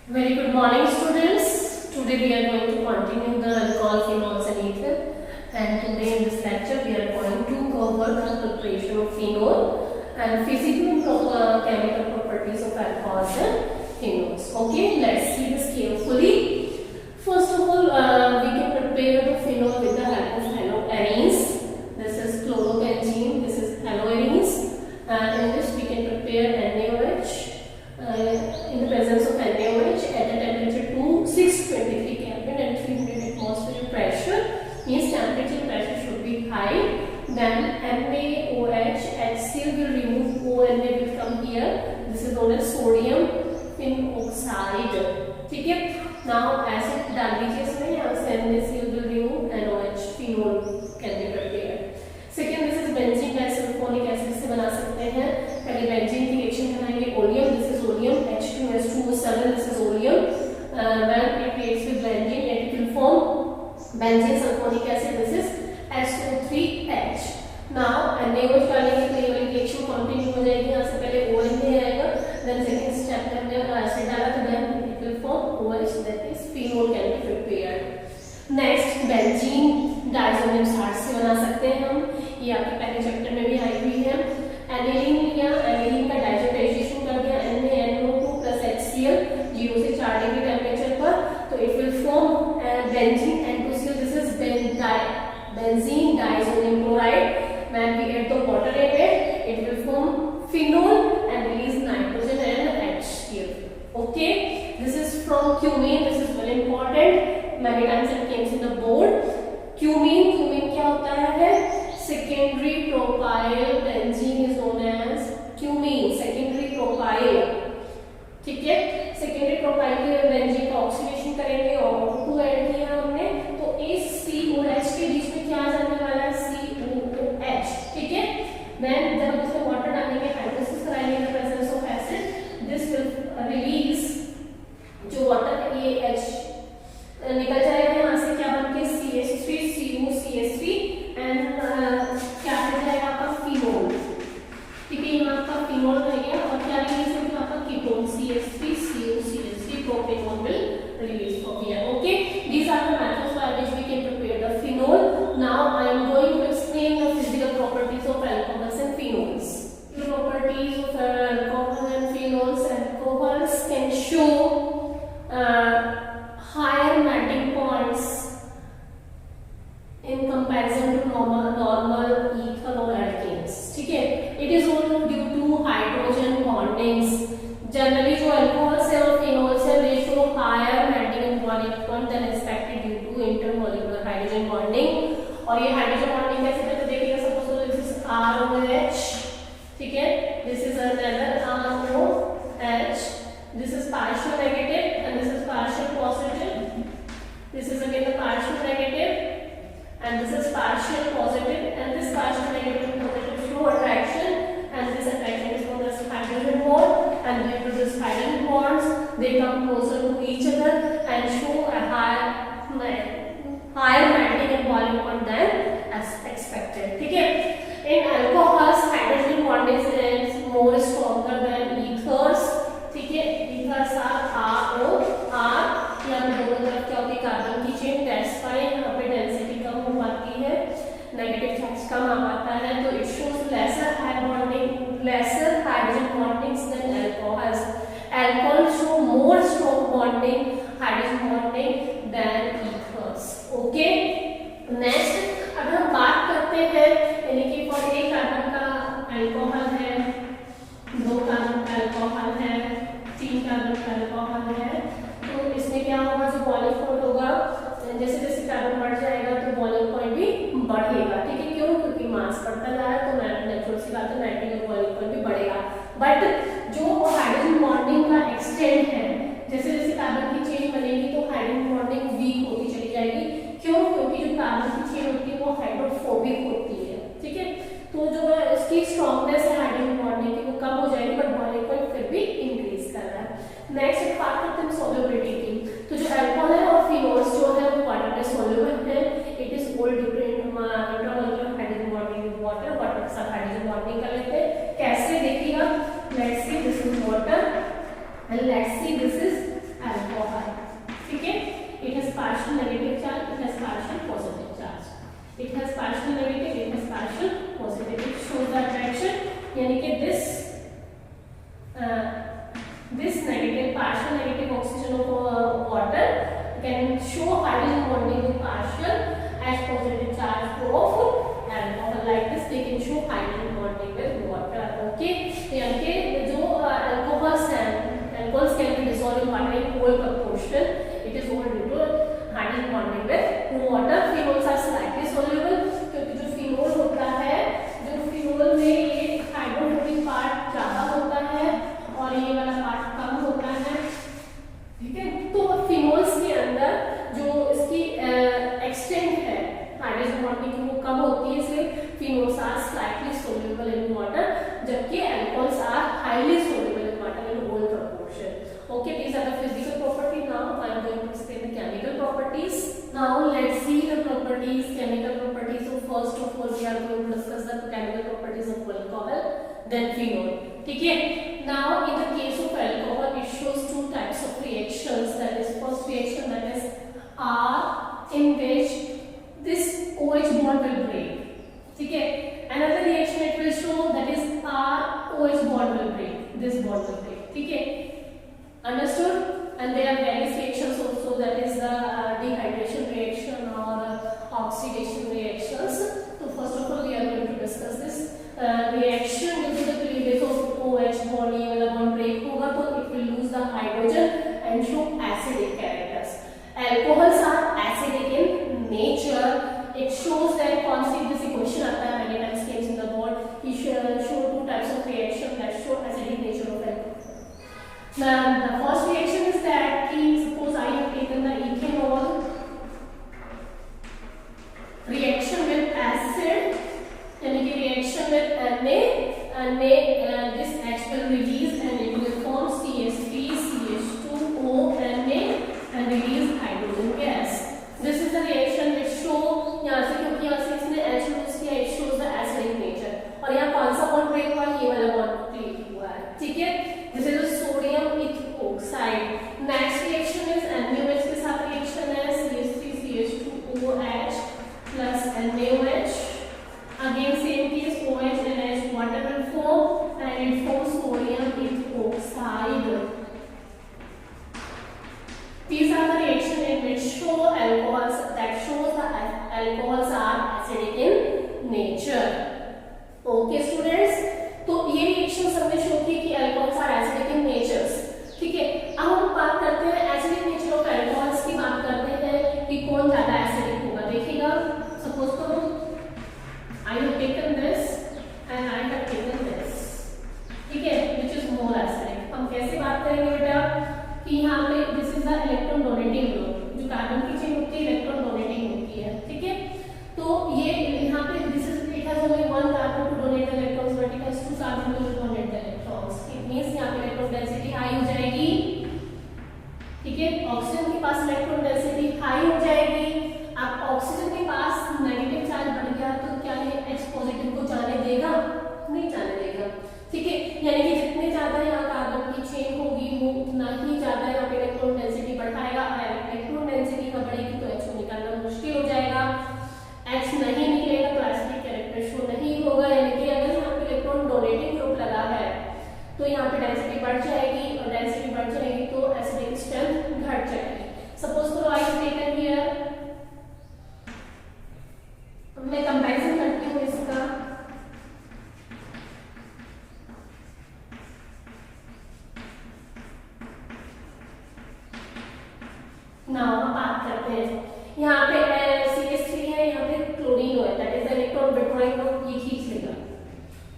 Very good morning, students. Today we are going to continue the alcohol, phenols and ether. And today in this lecture we are going to cover the preparation of phenol and physical and chemical properties of alcohols and phenols. Okay, let's see this carefully. First of all, we can prepare the phenol with the help of haloarenes. This is chlorobenzene. This is haloarenes. And in this we can prepare NaOH. In the presence of NaOH at a temperature to 623 Kelvin and 300 atmospheric pressure, means temperature and pressure should be high. Then NaOH HCl will remove O and they will come here. This is known as sodium phenoxide. ठीक है? Now acid डाल दीजिए इसमें, यहाँ से NaCl will remove NaOH, phenol can be prepared. Second, this is benzene disulfonic acid से बना सकते हैं. पहले बेंजीन की रिएक्शन कराएंगे. Oleum, this is oleum. H2S2O7, this is oleum. When it reacts with benzene, it will form benzene sulfonic acid. This is SO3H. Now NaOH डालेंगे तो ये वाली रिएक्शन कंटिन्यू हो जाएगी. यहाँ से पहले ONA आएगा, then second step में हमने एसिड डाला तो then it will form OH, that is phenol can be prepared. Next benzene diazonium salt से बना सकते हैं हम. ये आपके पहले चैप्टर में भी आई हुई है. एनिलीन लिया, एनिलीन का डाइजेटाइजेशन कर दिया NaNO2 प्लस HCl 0 से 4 डिग्री टेम्परेचर पर, तो it will form benzene N2Cl. This is benzene diazonium chloride. When we add the water in it, it will form phenol and release nitrogen and HCl. Okay, this is from cumene. This is very important. Many times it comes in the board. Cumene क्या होता है? Secondary propyl benzene is known as cumene. Secondary propyl. ठीक है? Secondary propyl के benzene का oxidation करेंगे और O2 add किया हमने, तो इस C और H के बीच में क्या आ जाने वाला है? COOH. ठीक है? Then जब इसमें वाटर डालेंगे, हाइड्रोलिसिस कराएंगे in the presence of acid, this will release जो वाटर है ये H निकल जाएगा यहाँ से, क्या बन के CH3CuCH3 एंड क्या हो जाएगा आपका फिनोल. ठीक है, यहाँ आपका फिनोल रह गया और क्या रिलीज होगा आपका ketone CH3CuCH3 propanol will release from here. Okay, these are the methods by which we can prepare the phenol. Now I am going to explain the physical properties of alcohols and phenols. The properties of alcohol and phenols. Alcohols can show higher melting points in comparison to normal ether or alkanes. ठीक है, it is all due to hydrogen bondings. Generally जो alcohols है और phenols है, they show higher melting and boiling point than expected due to intermolecular hydrogen bonding. और ये hydrogen bonding कैसे करते देखिएगा. Suppose this is ROH. ठीक है, this is another ROH. This is partial negative and this is partial positive. This is again the partial negative and this is partial positive, and this partial negative and positive show attraction, and this attraction is known as hydrogen bond, and due to this hydrogen bonds they come closer to each other and show a higher melting and boiling point than as expected. ठीक है, in alcohols hydrogen bonding is more stronger than ethers. ठीक है, ethers are ROR. यहाँ दोनों तरफ क्या होती है? कार्बन की चेन. दैट्स व्हाई यहाँ पे डेंसिटी कम हो पाती है, नेगेटिव चार्ज कम आ पाता है, तो it shows lesser hydrogen bondings then alcohols. Alcohol show more strong bonding, hydrogen bonding then ethers. Okay, next अब हम बात करते हैं, यानी कि फॉर एक कार्बन का अल्कोहल है, 2 कार्बन का अल्कोहल है, 3 कार्बन का अल्कोहल है, तो इसमें क्या होगा? जो बॉइलिंग पॉइंट होगा, जैसे जैसे कार्बन बढ़ जाएगा तो बॉइलिंग पॉइंट भी बढ़ेगा. ठीक है, क्यों? क्योंकि मास बढ़ता जा रहा है, तो नेचुरल सी बात है नाइट्रोजन बॉइलिंग पॉइंट भी बढ़ेगा. बट जो हाइड्रोजन बॉन्डिंग का एक्सटेंट है, जैसे जैसे कार्बन की चेन बनेगी तो हाइड्रोजन बॉन्डिंग वीक होती चली जाएगी. क्यों? क्योंकि जो कार्बन की चेन होती है वो हाइड्रोफोबिक होती है. ठीक है, तो जो इसकी स्ट्रॉन्गनेस है हाइड्रोजन बॉन्डिंग की वो कम हो जाएगी, बट बॉइलिंग पॉइंट फिर भी इंक्रीज कर रहा है. नेक्स्ट बात करते हैं सॉल्युबिलिटी की. तो जो अल्कोहल है और फिनोल्स जो है वो वाटर में सॉल्युबल है. It is all due to intermolecular hydrogen bonding with water. Water के साथ हाइड्रोजन बॉन्डिंग कर लेते हैं. कैसे देखिएगा? Let's see, this is water and let's see, this is alcohol. partial negative oxygen of water can show hydrogen bonding with partial H positive charge of alcohol. Like this they can show hydrogen bonding with water. Okay, तो यानी कि जो alcohols can be dissolved in water in whole proportion. It is all due to hydrogen bonding with water. Phenols are slightly soluble क्योंकि जो phenol होता है, जो phenol में ये हाइड्रोफोबिक पार्ट ज्यादा होता है और ये वाला पार्ट कम होता है, ठीक है। तो फिनोल्स के अंदर जो इसकी एक्सटेंट है हाइड्रोजन बॉन्डिंग की वो कम होती है, इसलिए phenols are slightly soluble in water, जबकि alcohols are highly soluble in water in whole proportion. Okay, these are the physical properties. Now I am going to explain the chemical properties. Now let's see the properties, chemical properties. So first of all we are going to discuss the chemical properties of alcohol, then phenol. ठीक है। Now in the case of alcohol it shows two types of reactions. That is first reaction, that is R, in which this OH bond will break. ठीक है। Another reaction it will show, that is R OH bond will break. This bond will break. ठीक है। Understood? And there are various reactions also, that is the dehydration reaction or oxidation reactions. So first of all we are going to discuss this reaction due to the cleavage of OH bond. ये वाला bond break होगा तो it will lose the hydrogen and show acidic characters. Alcohols are acidic in nature. It shows that concept, this equation आता है many times comes in the board. He show two types of reaction that show acidic nature of alcohol. Now the first reaction is that suppose I have taken the ethanol reaction with acid, यानी कि reaction with Na, this H will release and it will form CH3 CH2O Na and release hydrogen gas. This is the reaction which show, यहाँ से क्योंकि यहाँ से इसने H use किया, it shows the acidic nature, और यहाँ कौन सा bond break हुआ, ये वाला bond break हुआ है, ठीक है। This is a sodium ethoxide. Next reaction is NaOH के साथ reaction है CH3 CH2OH plus NaOH. Again same case, OH and H water will form and it forms sodium ethoxide. These are the reaction in which show alcohols, that shows the alcohols are acidic in nature. Okay students, तो ये reaction सबने show की कि alcohols are acidic in natures, ठीक है। अब हम बात करते हैं एसिडिक नेचर ऑफ अल्कोहल्स की, बात करते हैं कि कौन ज्यादा एसिडिक होगा। देखिएगा सपोज करो I have taken this and I have taken this, ठीक है, व्हिच इज मोर एसिडिक। हम कैसे बात करेंगे बेटा कि यहाँ पे this is the electron donating group, जो कार्बन की चेन होती है इलेक्ट्रॉन डोनेटिंग होती है, ठीक है। तो ये यहाँ पे this is it has only one carbon to donate the electrons, but it has two carbon to donate the electrons. It means यहाँ पे इलेक्ट्रॉन डेंसिटी हाई हो जाएगी, ठीक है। ऑक्सीजन के पास इलेक्ट्रॉन डेंसिटी हाई हो जाएगी। अब ऑक्सीजन के पास नेगेटिव चार्ज बढ़ गया तो क्या ये H पॉजिटिव को जाने देगा? नहीं जाने देगा, ठीक है। यानी कि जितने ज्यादा यहाँ कार्बन की चेन होगी वो उतना ही ज्यादा यहाँ पे इलेक्ट्रॉन डेंसिटी बढ़ाएगा। इलेक्ट्रॉन डेंसिटी का बढ़ेगी तो H को निकालना मुश्किल हो जाएगा। H नहीं निकलेगा तो एसिडिक कैरेक्टर शो नहीं होगा, यानी कि अगर यहाँ पे इलेक्ट्रॉन डोनेटिंग ग्रुप लगा है तो यहाँ पे डेंसिटी बढ़ जाएगी, और डेंसिटी बढ़ जाएगी तो एसिडिक स्ट्रेंथ घट जाएगी। सपोज करो आई हैव टेकन हियर, मैं कंपैरिजन करती हूँ इसका। नाउ हम बात करते हैं, यहाँ पे CH3 है, यहाँ पे क्लोरीन है, that is electron withdrawing group, ये खींच लेगा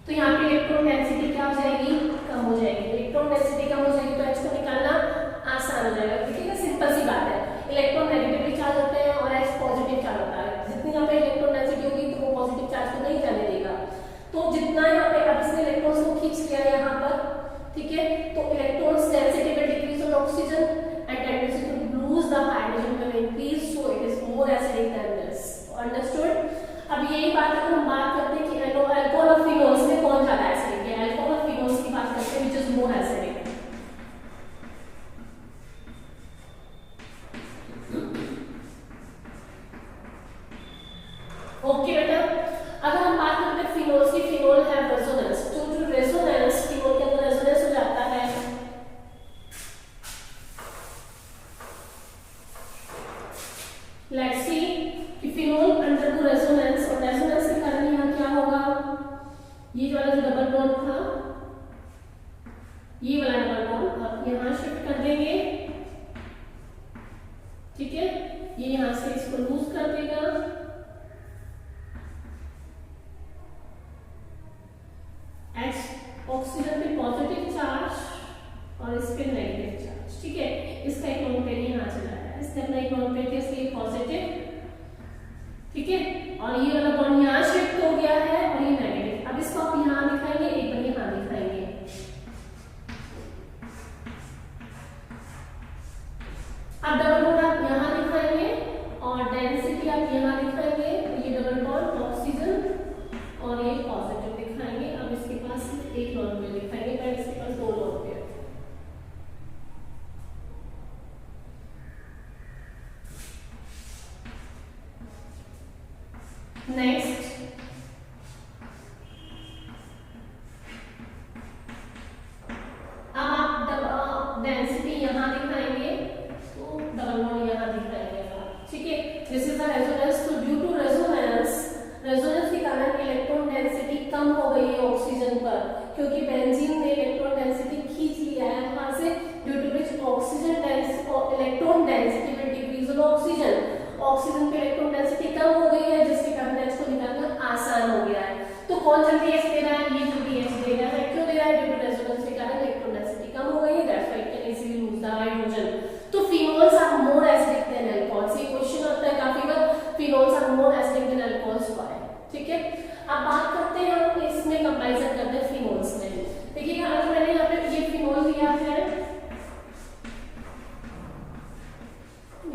तो यहाँ पे इलेक्ट्रॉन डेंसिटी क्या हो जाएगी? कम हो जाएगी। इलेक्ट्रॉन डेंसिटी कम हो जाएगी तो H को निकालना आसान हो जाएगा, ठीक है। सिंपल सी बात है, इलेक्ट्रॉन नेगेटिवली चार्ज होते हैं और H पॉजिटिव चार्ज होता है। जितनी यहाँ पे इलेक्ट्रॉन डेंसिटी होगी तो वो पॉजिटिव चार्ज को नहीं जाने देगा, तो जितना यहाँ पे अब इसने इलेक्ट्रॉन्स को खींच लिया यहाँ पर, ठीक है, तो electrons density will decrease on oxygen and tendency to lose the hydrogen will increase, so it is more acidic than this. Understood? अब यही बात अगर हम बात करते हैं कि अल्कोहल और फिनोल्स में कौन ज्यादा एसिडिक है, अल्कोहल और फिनोल्स की बात करते हैं which is more acidic. Okay बेटा, अगर हम बात करते हैं फिनोल्स की, फिनोल है रेजोनेंस, तो जो रेजोनेंस फिनोल के अंदर रेजोनेंस हो जाता है लेट्स सी कि फिनोल अंडरगो रेजोनेंस, और रेजोनेंस के कारण यहाँ क्या होगा, ये वाला जो डबल बॉन्ड था, ये वाला डबल बॉन्ड आप यहाँ शिफ्ट कर देंगे, ठीक है, ये यहाँ से इसको लूज कर देगा, H ऑक्सीजन पे पॉजिटिव चार्ज और इस पे नेगेटिव चार्ज, ठीक है, इसका इलेक्ट्रॉन पेयर यहाँ चला है, इसने अपना इलेक्ट्रॉन पेयर दिया इसलिए पॉजिटिव, ठीक है, और ये वाला बॉन्ड यहाँ शिफ्ट हो गया है और ये नेगेटिव। अब इसको आप यहाँ दिखाएंगे, एक बार यहाँ दिखाएंगे, अब डबल बॉन्ड आप यहाँ दिखाएंगे और डेंसिटी आप यहाँ दिखाएंगे, ये डबल बॉन्ड ऑक्सीजन और ये पॉजिटिव दिखाएंगे। अब इसके पास सिर्फ एक लोन पेयर दिखाएंगे, बट इसके पास दो लोन पेयर। नेक्स्ट अब आप डेंसिटी यहाँ दिखाएंगे, तो डबल बॉन्ड यहाँ दिखाएंगे, ठीक है, दिस इज द रेजोनेंस। तो ड्यू टू रेजोनेंस, रेजोनेंस के कारण इलेक्ट्रॉन डेंसिटी कम हो गई है ऑक्सीजन पर, क्योंकि बेंजीन ने इलेक्ट्रॉन डेंसिटी खींच लिया है वहां से, due to which oxygen electron density will decrease on oxygen, oxygen पे इलेक्ट्रॉन डेंसिटी कम हो गई है, जिसके कारण H को निकालना आसान हो गया है। तो कौन जल्दी H दे रहा है, ये जल्दी H दे रहा है, क्यों दे रहा है, ड्यू टू रेजोनेंस के कारण इलेक्ट्रॉन डेंसिटी कम हो गई है, that's why it can easily lose the hydrogen. तो phenols are more acidic than alcohols, ये क्वेश्चन आता है काफी बार, phenols are more acidic than alcohols, why, ठीक है। अब बात करते हैं हम इसमें कंपैरिजन करते हैं फिनोल्स में। देखिएगा अगर मैंने यहाँ पे ये फिनोल दिया है,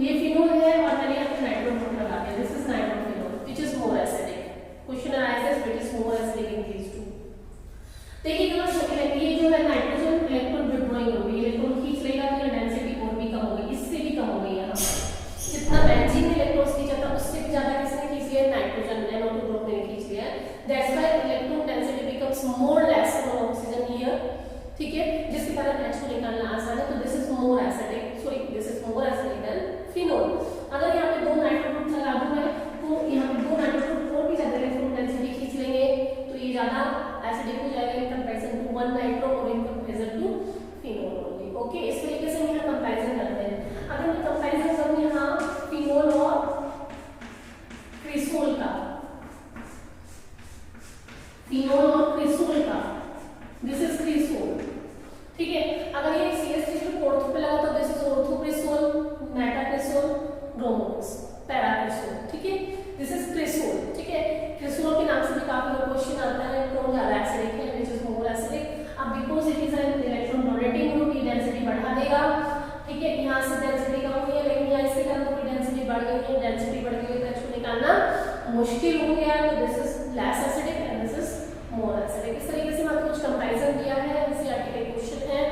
ये फिनोल है और मैंने यहाँ पे नाइट्रोफिनोल लगा दिया, this is nitrophenol which is more acidic, question arises which is more acidic in these two. देखिएगा ये जो है नाइट्रोजन इलेक्ट्रॉन विड्रॉइंग हो गई, इलेक्ट्रॉन खींच लेगा तो डेंसिटी और भी कम हो गई, इससे भी कम हो गई यहाँ पर, जितना बेंजीन ने इलेक्ट्रॉन्स खींचा था उससे भी ज्यादा किसने खींच लिया, नाइट्रोजन ने, NO2 ग्रुप ने खींच लिया, that's why electron density becomes more less on oxygen here, ठीक है, जिसके कारण H को निकालना आसान है। तो this is more acidic, sorry this is more acidic then phenol. अगर यहाँ पे दो नाइट्रो ग्रुप लगा दूं मैं, तो यहाँ पे दो नाइट्रो ग्रुप और भी ज्यादा इलेक्ट्रॉन डेंसिटी खींच लेंगे, तो ये ज्यादा एसिडिक हो जाएगा in comparison to one nitro और in comparison to phenol only, okay. इस तरीके से हम यहाँ कंपैरिजन करते हैं। अगर मैं कंपैरिजन करूँ यहाँ फिनोल और क्रिसोल का, फिनोल और क्रिसोल का, दिस इज क्रिसोल, ठीक है। अगर ये CH3 ऑर्थो पे लगा तो this is ortho cresol, Meta cresol, bromo cresol, para cresol, ठीक है, दिस इज क्रिसोल, ठीक है। क्रिसोल के नाम से भी काफी बार क्वेश्चन आता है, कौन ज्यादा एसिडिक है, व्हिच इज मोर एसिडिक। अब because it is an electron donating group, ये डेंसिटी बढ़ा देगा, ठीक है, यहाँ से डेंसिटी कम हुई है, लेकिन यहाँ इसके कारण थोड़ी डेंसिटी बढ़ गई है, डेंसिटी बढ़ गई है तो इसको निकालना मुश्किल हो गया, तो this is less acidic and this is more acidic. इस तरीके से मैंने कुछ कंपैरिजन दिया है, एनसीईआरटी के क्वेश्चन है,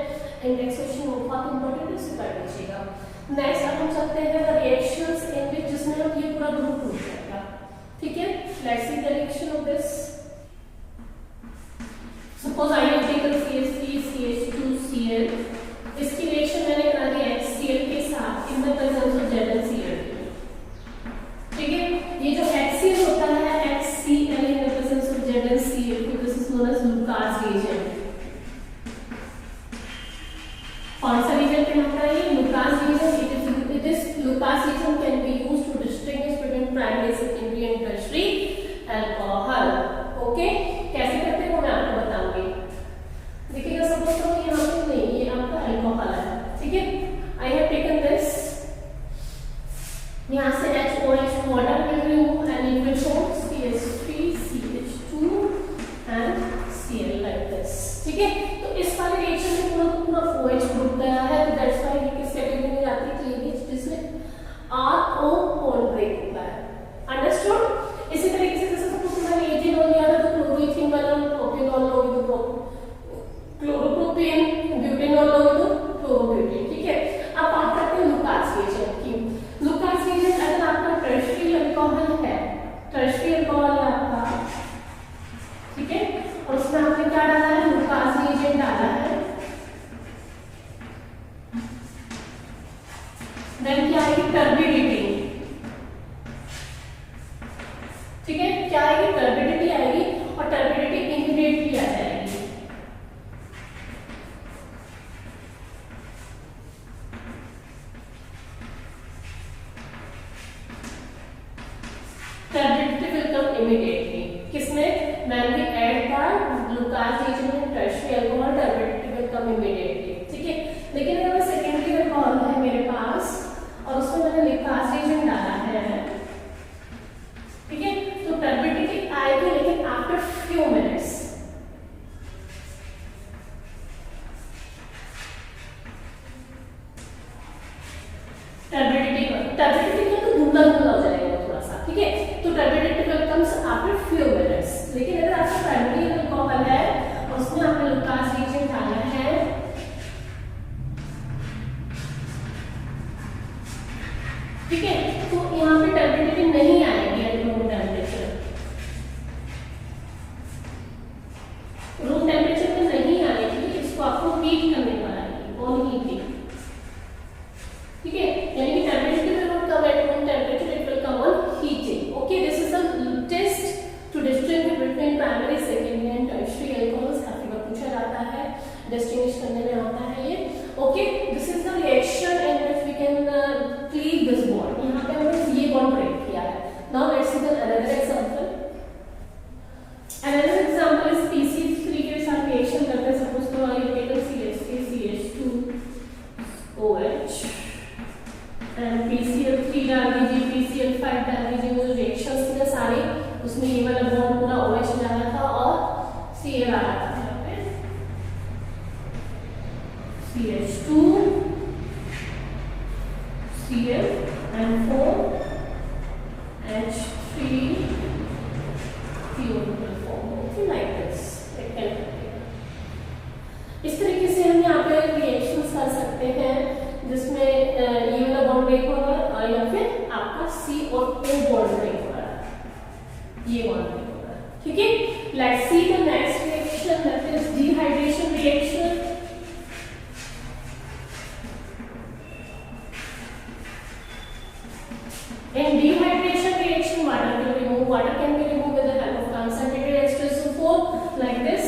इंडेक्स क्वेश्चन बहुत इंपॉर्टेंट है, इसे कर लीजिएगा। नेक्स्ट अब हम चलते हैं रिएक्शंस इन व्हिच, जिसमें हम ये पूरा ग्रुप टूट जाएगा, ठीक है। Let's see the reaction of this. Suppose I have taken CH3 CH2Cl, इसकी रिएक्शन मैंने करा दी HCl के साथ in the presence of ZnCl, ठीक है। ये जो HCl होता है, HCl in the presence of ZnCl, this is known as Lucas reagent. कौन सा रिएजेंट कहलाता है ये, Lucas reagent. It is Lucas reagent can be used to distinguish between primary, secondary and tertiary alcohol, okay. कैसे करते हैं वो मैं आपको बताऊंगी। देखिएगा सपोज करो यहाँ पे नहीं, ये आपका अल्कोहल है, ठीक है। आई हैव टेकन दिस, यहाँ से HOH water will remove and it will form CH3 CH2 and Cl like this, ठीक है। तो इस वाले रिएक्शन में पूरा OH ग्रुप गया है, तो दैट्स व्हाई ये किस कैटेगरी में जाती है, क्लीवेज, जिसमें RO बॉन्ड ब्रेक होता है, अंडरस्टूड। इसी तरीके से जैसे सपोज मैंने एथेनॉल लिया था, तो क्लोरोइथिन वाला प्रोपेनॉल लोगे तो क्लोरोप्रोपेन, ब्यूटेनॉल लोगे तो क्लोरोब्यूटेन, ठीक है। अब बात करते हैं लुकास रिएजेंट की। लुकास रिएजेंट अगर आपका टर्शियरी अल्कोहल है, टर्शियरी अल्कोहल है आपका, ठीक है, और उसमें आपने क्या डाला है, लुकास रिएजेंट डाला है, देन क्या आएगी, turbidity, Turbidity will come immediately. किसमें? When we add the Lucas agent in tertiary alcohol, turbidity will come immediately. ठीक है? लेकिन अगर सेकेंडरी अल्कोहल है मेरे पास और उसमें मैंने Lucas agent डाला है, ठीक है, तो turbidity आएगी लेकिन after few minutes. turbidity का तो धुंधला धुंधला हो जाएगा थोड़ा सा, ठीक है, तो turbidity comes after few minutes. लेकिन अगर आपका प्राइमरी अल्कोहल है और उसमें आपने Lucas agent डाला है, ठीक है, तो यहाँ पे turbidity नहीं आएगी at room temperature. Room temperature पे नहीं आएगी, इसको आपको हीट करने पड़ेगी, ऑन हीटिंग. ठीक है, यानी कि turbidity will not come at room temperature, it will come on heating. Okay, this is the test to distinguish between primary, secondary and tertiary alcohols. काफी बार पूछा जाता है, distinguish करने में आता है ये. Okay, this is the reaction in which we can cleave this bond. यहाँ पे हमने ये bond break किया है. Now let's see the another example. Another example is PC3 के साथ reaction करते हैं. Suppose तो you take CH3 CH2 OH and PCl3 डाल दीजिए, PCl5 डाल दीजिए. वो रिएक्शंस थे सारे, उसमें ये वाला बॉन्ड पूरा OH डाला था और Cl आ रहा था. यहाँ पे CH2 Cl and 4 H3 PO will form like this. इस तरीके से हम यहाँ पे रिएक्शंस कर सकते हैं जिसमें ये वाला बॉन्ड ब्रेक होगा या फिर आपका C और O बॉन्ड ब्रेक होगा, ये बॉन्ड ब्रेक होगा. ठीक है, let's see the next reaction, that is dehydration reaction. In dehydration reaction, water can be removed with the help of concentrated H2SO4 like this.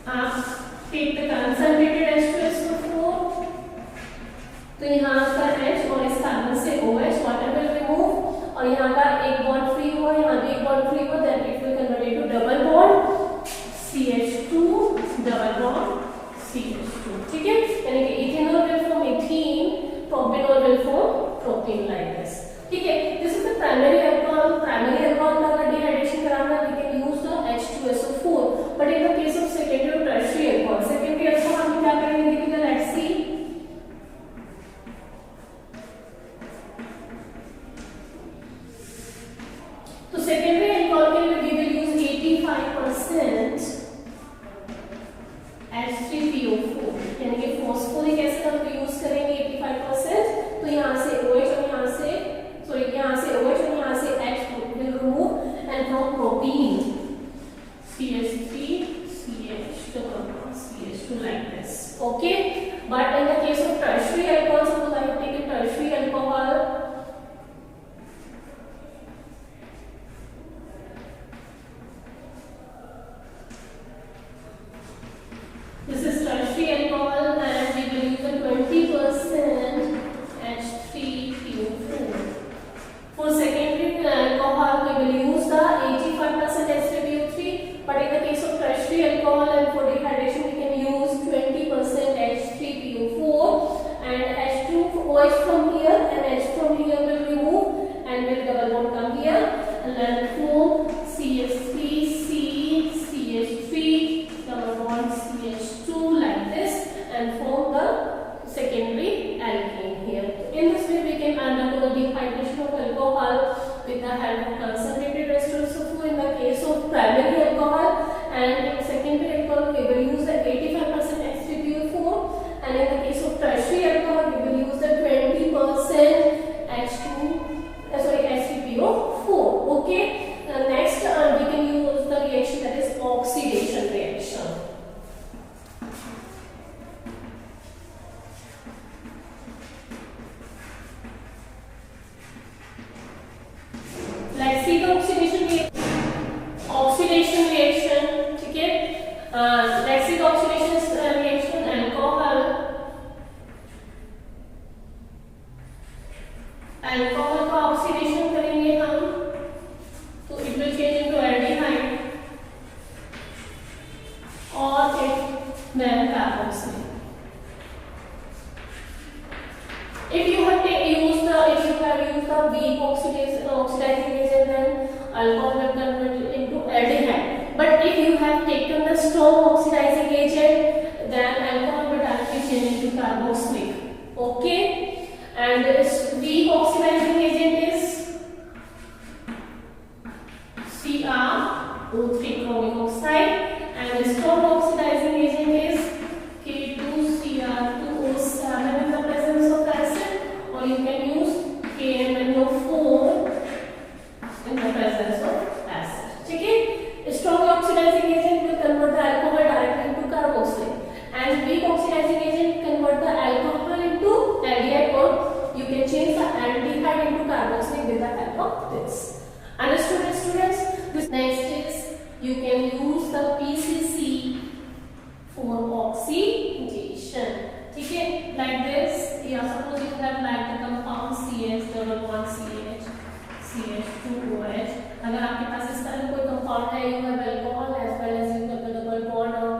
आप take the concentrated H2SO4, तो यहाँ का H और इस carbon से OH water will remove और यहाँ का एक बॉन्ड फ्री हुआ, यहाँ भी एक बॉन्ड फ्री हुआ, then it will convert into double bond CH2 double bond CH2. ठीक है, यानी कि ethanol will form ethene, propanol will form propane like this. ठीक है, this is the primary alcohol. Primary alcohol में अगर dehydration कराना है, we can use the H2SO4. But in the case of secondary or tertiary alcohol, secondary alcohol हम क्या करेंगे? देखिए, let's see. तो secondary alcohol के लिए we will use 85% H3PO4, यानी कि फॉस्फोरिक एसिड हम यूज करेंगे 85%. तो यहाँ से OH और यहाँ से OH और यहाँ से H will remove and from propene CH3 CH CH2 like this. Okay, but in the case of tertiary alcohol, suppose I have taken tertiary alcohol. This is tertiary alcohol and we will use a 20% H3PO4. For secondary alcohol, we will use the 85% H3PO3. But in the case of tertiary alcohol and for dehydration, we can use 20% H3PO4 and H2OH from here and H from here will remove and will double bond come here and then form CH3C CH3 double bond CH2 like this and form the secondary alkene here. In this way, we can undergo the dehydration of alcohol with the help of concentrated H2SO4 in the case of primary alcohol, and in secondary alcohol, we will use the 85% H3PO4, and in the case of tertiary alcohol, we will use the 20% H3PO4. Okay. Next, we can use the reaction that is oxidation reaction. Let's see the oxidation reaction. ठीक है, let's see the oxidation reaction. and weak oxidizing agent is CrO3 chromic oxide, and strong oxidizing agent is K2Cr2O7 in the presence of acid, or you can use KMnO4 in the presence of acid. ठीक है, strong oxidizing agent will convert the alcohol directly into carboxylic, and weak oxidizing agent convert the alcohol into aldehyde, or you can change the aldehyde into carboxylic with the help of this. Understood, students? This next is you can use the PCC for oxidation. ठीक है, like this. Yeah, suppose you have like the compound CH double bond CH CH2OH. अगर आपके पास इस तरह कोई compound है, you have alcohol as well as you have the double bond or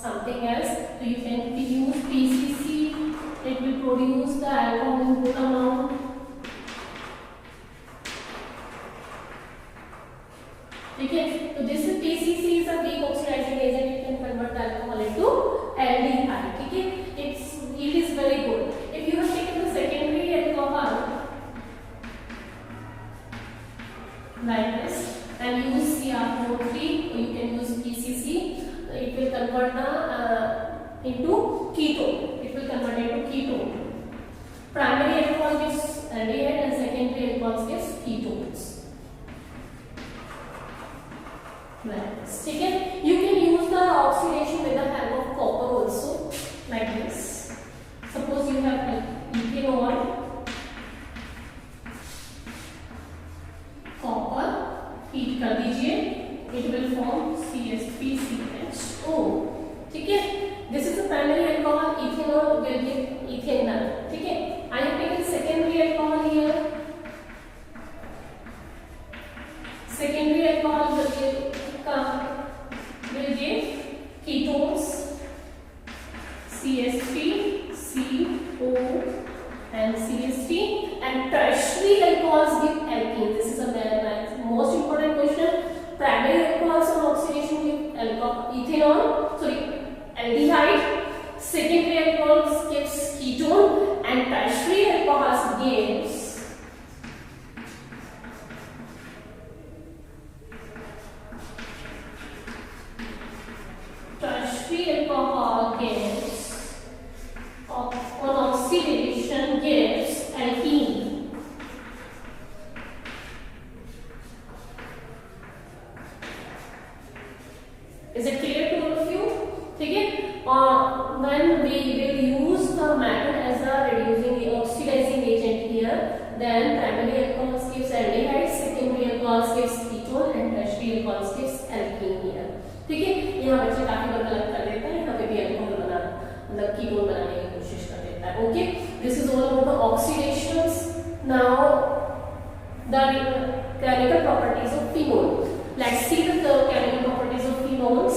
something else, so you can use PCC. It will produce the alcohol in good amount. ठीक है, तो this is PCC is a weak oxidizing agent. It can convert the alcohol into aldehyde. ठीक है, its yield is very good. If you have taken the secondary alcohol like this and use CrO3, or you can use PCC, it will convert the into ketone. It will convert into ketone. Primary alcohol gives aldehyde and secondary alcohol gives ketones. ठीक है, you can use the oxidation with the help of copper also, like this. Suppose you have ethanol, copper, heat कर दीजिए, it will form CH3CHO. ठीक है, this is the primary alcohol. Ethanol will give ethanol. ठीक है, I have taken secondary alcohol here. Secondary alcohol will give ketones CH3CO and CH3, and tertiary alcohols give alkene. This is a most important question. Primary alcohols on oxidation give aldehyde. Secondary alcohols gives ketone, and tertiary alcohols gives alcohol gives on oxidation gives alkene. Is it clear to all of you? ठीक है, when we will use the metal as a reducing oxidizing agent here, then primary alcohols gives aldehyde, secondary alcohols gives ketone, and tertiary alcohols gives alkene here. ठीक है, यहाँ बच्चे काफी बार गलत कर देते हैं, यहाँ पे भी अल्कोहल बनाना मतलब कीटोन बनाने की कोशिश कर देता है. Okay, this is all about the oxidations. Now the chemical properties of phenol. Let's see the chemical properties of phenols.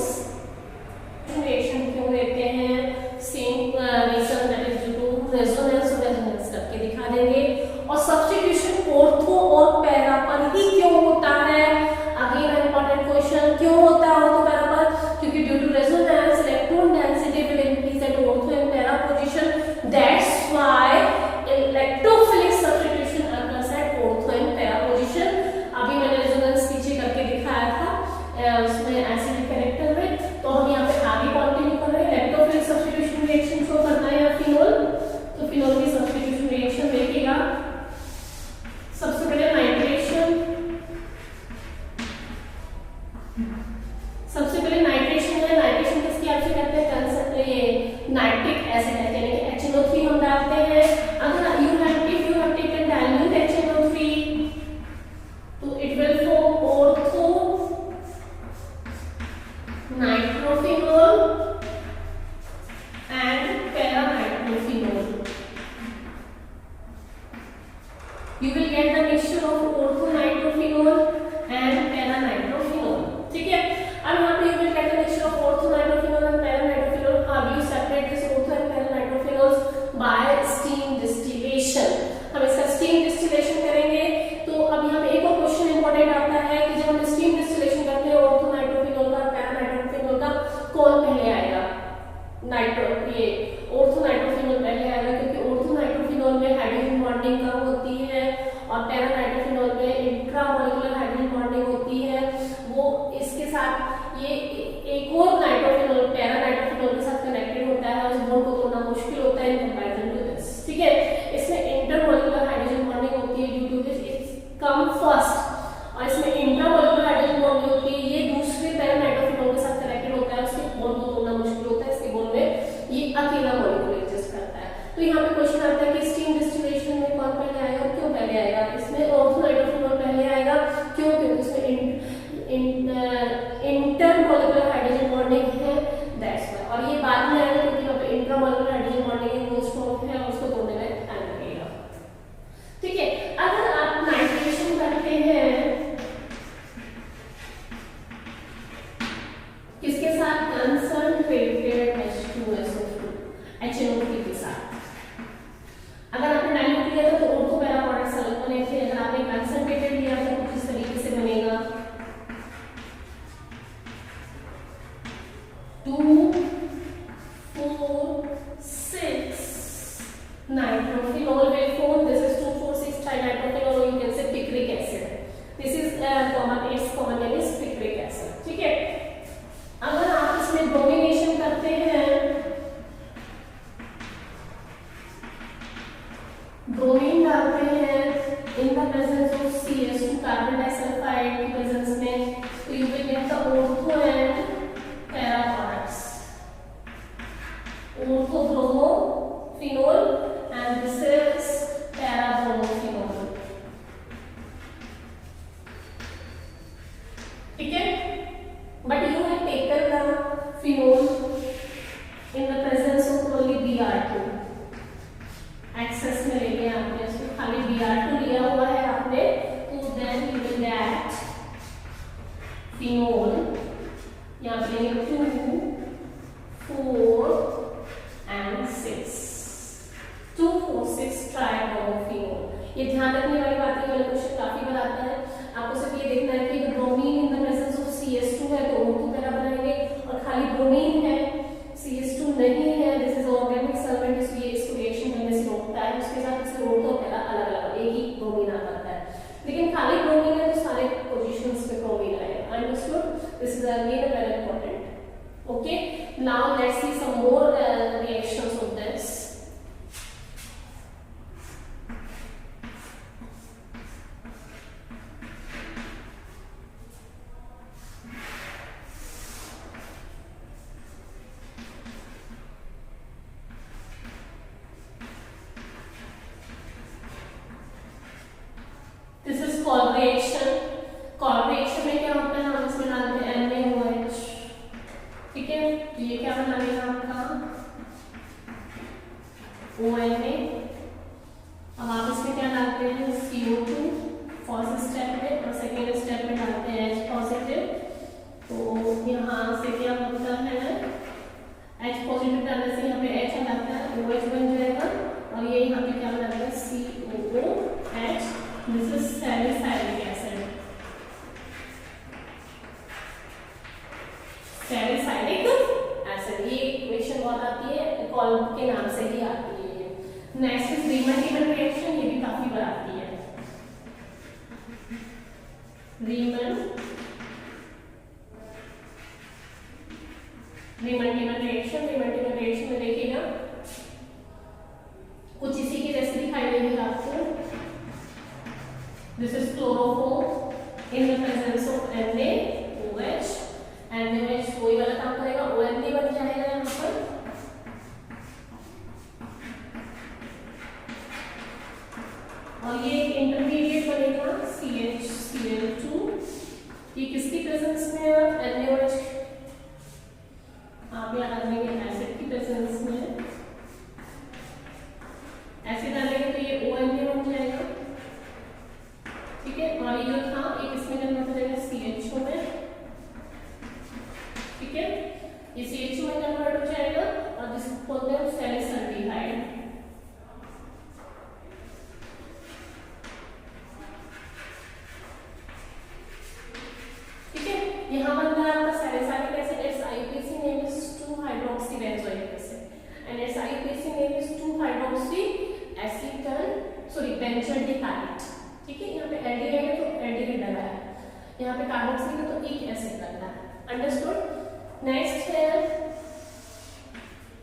Reaction क्यों देते हैं? Same reason, that is due to resonance और resonance करके दिखा देंगे. और substitution ऑर्थो और para पर ही क्यों होता है? Again an important question. क्यों होता है ऑर्थो पैरा पर? क्योंकि due to resonance electron density will increase at ortho and para position. That's why electrophilic substitution occurs at ortho and para position. अभी मैंने resonance पीछे करके दिखाया था उसमें एसिड कैरेक्टर में, तो हम यहाँ पे आगे कंटिन्यू कर रहे हैं. इलेक्ट्रोफिलिक सब्स्टिट्यूशन रिएक्शन शो करना है फिनोल. तो फिनोल की सब्स्टिट्यूशन रिएक्शन देखिएगा. सबसे पहले नाइट्रेशन, सबसे पहले नाइट्रेशन है. नाइट्रेशन किसकी आपसे कहते हैं? कंसेप्ट ये नाइट्रिक एसिड है, यानी कि HNO3 हम डालते हैं. अगर you have taken dilute HNO3, तो it will form ortho nitrophenol and para-nitrophenol. You will get the mixture of ortho-nitrophenol and para-nitrophenol. ठीक है, अब यहाँ पे you will get the mixture of ortho-nitrophenol and para-nitrophenol. How do you separate this ortho and para-nitrophenol? अकेला molecule exist करता है। तो यहाँ पे क्वेश्चन आता है कि स्टीम डिस्टिलेशन में कौन पहले आएगा और क्यों पहले आएगा। इसमें ऑर्थोनाइट्रोफिनॉल पहले आएगा, क्यों? क्योंकि इसमें इंटरमॉलिक्यूलर हाइड्रोजन बॉन्डिंग है, दैट्स व्हाई। और ये बाद में आएगा क्योंकि यहाँ पे इंट्रामॉलिक्यूलर हाइड्रोजन बॉन्डिंग है, वो स्टॉप है और उसको तोड़ने में टाइम लगेगा। ठीक है, अगर आप नाइट्रेशन करते हैं किसके साथ? कंसंट्रेटेड H2SO2 HNO3 के साथ। अगर आपने डाइल्यूट लिया था तो ऑर्थो पैरा प्रोडक्ट्स अलग बने थे, अगर आपने कंसंट्रेटेड लिया था तो किस तरीके से बनेगा? 2 4 6 nitrophenol will form. This is 2,4,6 trinitrophenol, or you can say picric acid. This is common, its common name is picric acid. ठीक है, अगर आप इसमें ब्रोमिनेशन करते हैं, ब्रोमीन डालते हैं इन the presence of CS2 carbon disulphide की प्रेजेंस में, तो you will get the ortho and para products, ortho bromophenol and this is para bromophenol. ठीक है, but you have taken the phenol in the presence of only Br2, excess में ले लिया आपने, इसमें खाली Br2 लिया हुआ है आपने, तो then you will get phenol, यहाँ पे 2 4 and 6 2 4 6 ट्राइब्रोमोफिनॉल। ये ध्यान रखने वाली बात है, वाला क्वेश्चन काफी बार आता है। आपको सिर्फ ये देखना है कि bromine in the presence of CS2 है तो ऑर्थो पैरा बनाएंगे, और खाली ब्रोमीन है CS2 नहीं है, दिस इज ऑर्गेनिक सॉल्वेंट, इसलिए इसको रिएक्शन करने से रोकता है, उसके साथ इससे ऑर्थो पैरा अलग अलग एक ही ब्रोमीन आ जाता है। लेकिन खाली ब्रोमीन है तो सारे पोजीशंस पे ब्रोमीन आएगा। Understood? This is again very important. Okay, now let's see some more reactions of this. This is call reaction. Call reaction में क्या होता है, हम इसमें डालते हैं NaOH। ठीक है, तो ये क्या बना लेगा आपका ONA। अब आप इसमें क्या डालते हैं? CO2 फर्स्ट स्टेप में, और सेकेंड स्टेप में डालते हैं H पॉजिटिव। तो यहाँ से क्या होता है, H पॉजिटिव डालने से यहाँ पे H आ जाता है, OH बन जाएगा, और ये यहाँ पे क्या बना देगा? COOH। This is salicylic acid. Salicylic acid, ये इक्वेशन बहुत आती है, कॉल के नाम से ही आती है। नेक्स्ट इज रीमन रिएक्शन, ये भी काफी बार आती है। रीमन रिएक्शन में देखिएगा कुछ इसी की जैसे दिखाई देगी आपको। This is chloroform in the presence of NaOH, and NaOH वही वाला काम करेगा, ONA बन जाएगा यहाँ पर। और ये इंटरमीडिएट बनेगा CHCl2। ये किसकी प्रेजेंस में है? NaOH आप यहाँ डालेंगे एसिड की प्रेजेंस में, एसिड डालेंगे तो ये ONA बन जाएगा। ठीक है, और ये था एक इसमें कन्वर्ट हो जाएगा CHO में। ठीक है, ये CHO में कन्वर्ट हो जाएगा, और जिसको बोलते हैं सैलिसल्डिहाइड। ठीक है, यहाँ बन रहा है आपका salicylic acid, it's IUPAC name is 2-hydroxybenzoic acid, and its IUPAC name is 2-hydroxyacetylbenzoic। ठीक है, यहाँ पे एल्डिहाइड है तो एल्डिहाइड डला है, यहाँ पे कार्बोक्सिल है तो एक एसिड डला है। अंडरस्टूड? नेक्स्ट है,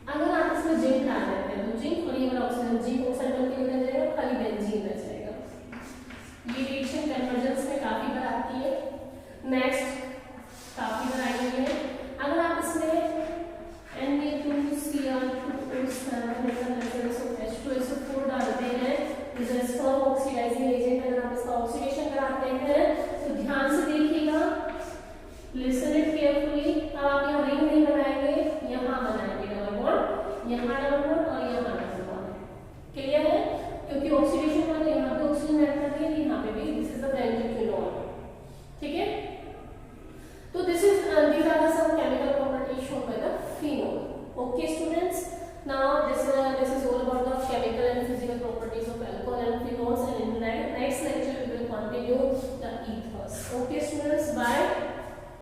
अगर आप इसमें जिंक डाल देते हैं तो जिंक और ये वाला ऑक्सीजन, जिंक ऑक्साइड बनके निकल जाएगा, खाली बेंजीन बच जाएगा। ये रिएक्शन कन्वर्जेंस में काफी बार आती है। नेक्स्ट काफी बार आई हुई है, अगर आप इसमें Na2Cr2O बॉन्ड और यहाँ डबल बॉन्ड। क्लियर है? क्योंकि ऑक्सीडेशन वाले यहाँ पे ऑक्सीजन ऐड कर रही है, यहाँ पे भी this is the benzene phenol. ठीक है, तो this is these are the some chemical properties shown by the phenol. Okay students, now this is all about the chemical and physical properties of alcohol.